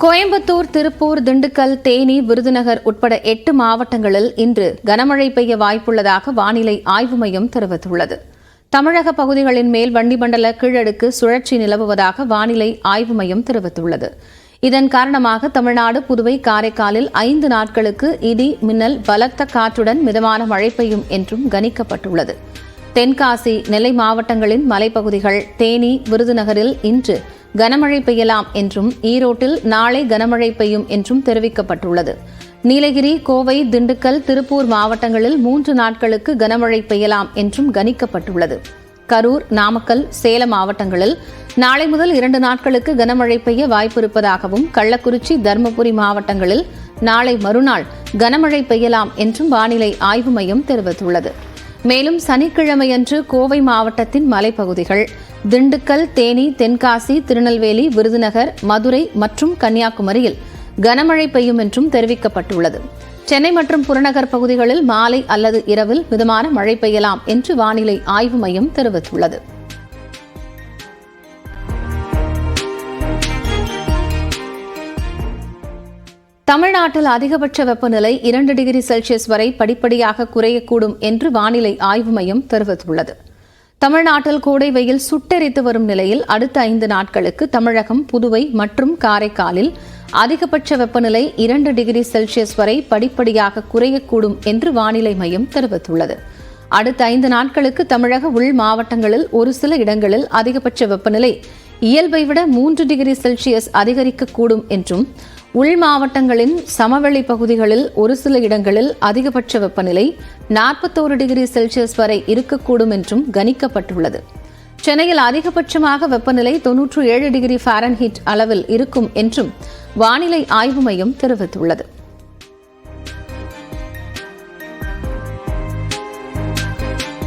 கோயம்புத்தூர், திருப்பூர், திண்டுக்கல், தேனி, விருதுநகர் உட்பட 8 மாவட்டங்களில் இன்று கனமழை பெய்ய வாய்ப்புள்ளதாக வானிலை ஆய்வு மையம் தெரிவித்துள்ளது. தமிழக பகுதிகளின் மேல் வளிமண்டல கீழடுக்கு சுழற்சி நிலவுவதாக வானிலை ஆய்வு மையம் தெரிவித்துள்ளது. இதன் காரணமாக தமிழ்நாடு, புதுவை, காரைக்காலில் 5 நாட்களுக்கு இடி, மின்னல், பலத்த காற்றுடன் மிதமான மழை பெய்யும் என்றும் கணிக்கப்பட்டுள்ளது. தென்காசி, நெல்லை மாவட்டங்களின் மலைப்பகுதிகள், தேனி, விருதுநகரில் இன்று கனமழை பெய்யலாம் என்றும், ஈரோட்டில் நாளை கனமழை பெய்யும் என்றும் தெரிவிக்கப்பட்டுள்ளது. நீலகிரி, கோவை, திண்டுக்கல், திருப்பூர் மாவட்டங்களில் 3 நாட்களுக்கு கனமழை பெய்யலாம் என்றும் கணிக்கப்பட்டுள்ளது. கரூர், நாமக்கல், சேலம் மாவட்டங்களில் நாளை முதல் 2 நாட்களுக்கு கனமழை பெய்ய வாய்ப்பிருப்பதாகவும், கள்ளக்குறிச்சி, தருமபுரி மாவட்டங்களில் நாளை மறுநாள் கனமழை பெய்யலாம் என்றும் வானிலை ஆய்வு மையம் தெரிவித்துள்ளது. மேலும் சனிக்கிழமையன்று கோவை மாவட்டத்தின் மலைப்பகுதிகள், திண்டுக்கல், தேனி, தென்காசி, திருநெல்வேலி, விருதுநகர், மதுரை மற்றும் கன்னியாகுமரியில் கனமழை பெய்யும் என்றும் தெரிவிக்கப்பட்டுள்ளது. சென்னை மற்றும் புறநகர் பகுதிகளில் மாலை அல்லது இரவில் மிதமான மழை பெய்யலாம் என்று வானிலை ஆய்வு மையம் தெரிவித்துள்ளது. தமிழ்நாட்டில் அதிகபட்ச வெப்பநிலை 2 டிகிரி செல்சியஸ் வரை படிப்படியாக குறையக்கூடும் என்று வானிலை ஆய்வு மையம் தெரிவித்துள்ளது. தமிழ்நாட்டில் கோடை வெயில் சுட்டெரித்து வரும் நிலையில் அடுத்த 5 நாட்களுக்கு தமிழகம், புதுவை மற்றும் காரைக்காலில் அதிகபட்ச வெப்பநிலை 2 டிகிரி செல்சியஸ் வரை படிப்படியாக குறையக்கூடும் என்று வானிலை மையம் தெரிவித்துள்ளது. அடுத்த 5 நாட்களுக்கு தமிழக உள் மாவட்டங்களில் ஒரு சில இடங்களில் அதிகபட்ச வெப்பநிலை இயல்பை விட 3 டிகிரி செல்சியஸ் அதிகரிக்கக்கூடும் என்றும், உள் மாவட்டங்களின் சமவெளி பகுதிகளில் ஒரு சில இடங்களில் அதிகபட்ச வெப்பநிலை 41 டிகிரி செல்சியஸ் வரை இருக்கக்கூடும் என்றும் கணிக்கப்பட்டுள்ளது. சென்னையில் அதிகபட்சமாக வெப்பநிலை 97 டிகிரி ஃபாரன்ஹீட் அளவில் இருக்கும் என்றும் வானிலை ஆய்வு மையம் தெரிவித்துள்ளது.